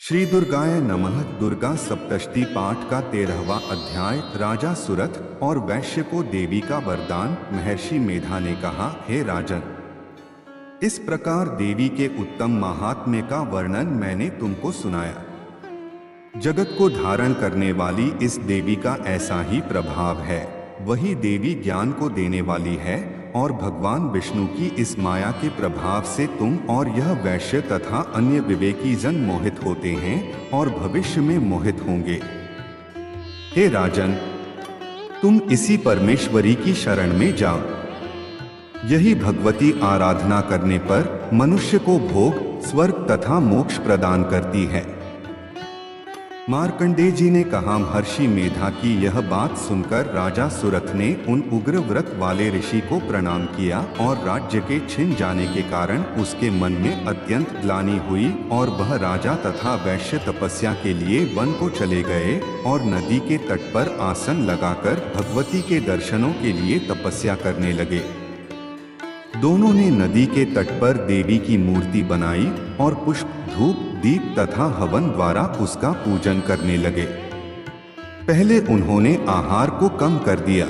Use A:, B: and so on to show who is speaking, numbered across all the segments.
A: श्री दुर्गाय नमः। दुर्गा सप्तशती पाठ का 13वां अध्याय। राजा सुरथ और वैश्य को देवी का वरदान। महर्षि मेधा ने कहा, हे राजन, इस प्रकार देवी के उत्तम महात्म्य का वर्णन मैंने तुमको सुनाया। जगत को धारण करने वाली इस देवी का ऐसा ही प्रभाव है। वही देवी ज्ञान को देने वाली है और भगवान विष्णु की इस माया के प्रभाव से तुम और यह वैश्य तथा अन्य विवेकी जन मोहित होते हैं और भविष्य में मोहित होंगे। हे राजन, तुम इसी परमेश्वरी की शरण में जाओ। यही भगवती आराधना करने पर मनुष्य को भोग, स्वर्ग तथा मोक्ष प्रदान करती है। मार्कंडेय जी ने कहा, महर्षि मेधा की यह बात सुनकर राजा सुरथ ने उन उग्र व्रत वाले ऋषि को प्रणाम किया और राज्य के छिन जाने के कारण उसके मन में अत्यंत ग्लानि हुई और वह राजा तथा वैश्य तपस्या के लिए वन को चले गए और नदी के तट पर आसन लगाकर भगवती के दर्शनों के लिए तपस्या करने लगे। दोनों ने नदी के तट पर देवी की मूर्ति बनाई और पुष्प, धूप, दीप तथा हवन द्वारा उसका पूजन करने लगे। पहले उन्होंने आहार को कम कर दिया,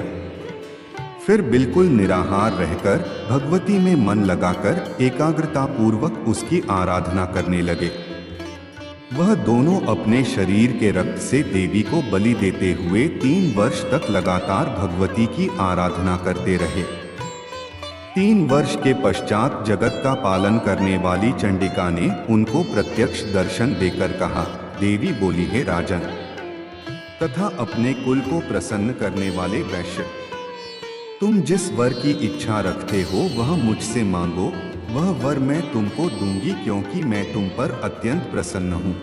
A: फिर बिल्कुल निराहार रहकर भगवती में मन लगाकर एकाग्रता पूर्वक उसकी आराधना करने लगे। वह दोनों अपने शरीर के रक्त से देवी को बलि देते हुए 3 वर्ष तक लगातार भगवती की आराधना करते रहे। 3 वर्ष के पश्चात जगत का पालन करने वाली चंडिका ने उनको प्रत्यक्ष दर्शन देकर कहा, देवी बोली, हे राजन तथा अपने कुल को प्रसन्न करने वाले वैश्य, तुम जिस वर की इच्छा रखते हो वह मुझसे मांगो, वह वर मैं तुमको दूंगी, क्योंकि मैं तुम पर अत्यंत प्रसन्न हूँ।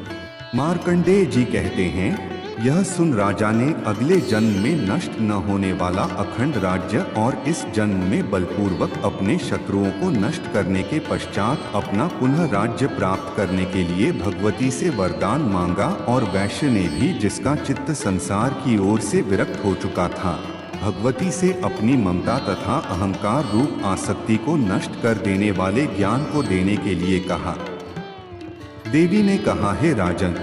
A: मार्कंडेय जी कहते हैं, यह सुन राजा ने अगले जन्म में नष्ट न होने वाला अखंड राज्य और इस जन्म में बलपूर्वक अपने शत्रुओं को नष्ट करने के पश्चात अपना पुनः राज्य प्राप्त करने के लिए भगवती से वरदान मांगा और वैश्य ने भी, जिसका चित्त संसार की ओर से विरक्त हो चुका था, भगवती से अपनी ममता तथा अहंकार रूप आसक्ति को नष्ट कर देने वाले ज्ञान को देने के लिए कहा। देवी ने कहा, हे राजन,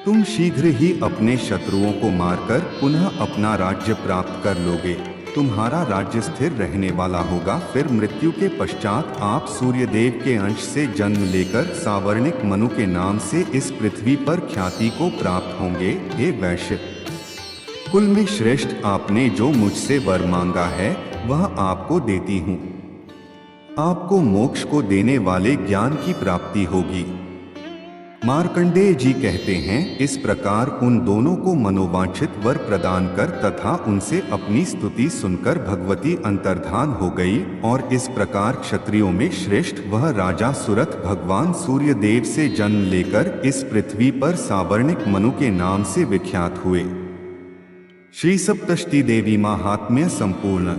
A: तुम शीघ्र ही अपने शत्रुओं को मारकर पुनः अपना राज्य प्राप्त कर लोगे। तुम्हारा राज्य स्थिर रहने वाला होगा। फिर मृत्यु के पश्चात आप सूर्यदेव के अंश से जन्म लेकर सावर्णिक मनु के नाम से इस पृथ्वी पर ख्याति को प्राप्त होंगे। हे वैश्य, कुल में श्रेष्ठ, आपने जो मुझसे वर मांगा है वह आपको देती हूँ। आपको मोक्ष को देने वाले ज्ञान की प्राप्ति होगी। मार्कंडेय जी कहते हैं, इस प्रकार उन दोनों को मनोवांछित वर प्रदान कर तथा उनसे अपनी स्तुति सुनकर भगवती अंतर्धान हो गई और इस प्रकार क्षत्रियों में श्रेष्ठ वह राजा सुरथ भगवान सूर्यदेव से जन्म लेकर इस पृथ्वी पर सावर्णिक मनु के नाम से विख्यात हुए। श्री सप्तशती देवी महात्म्य संपूर्ण।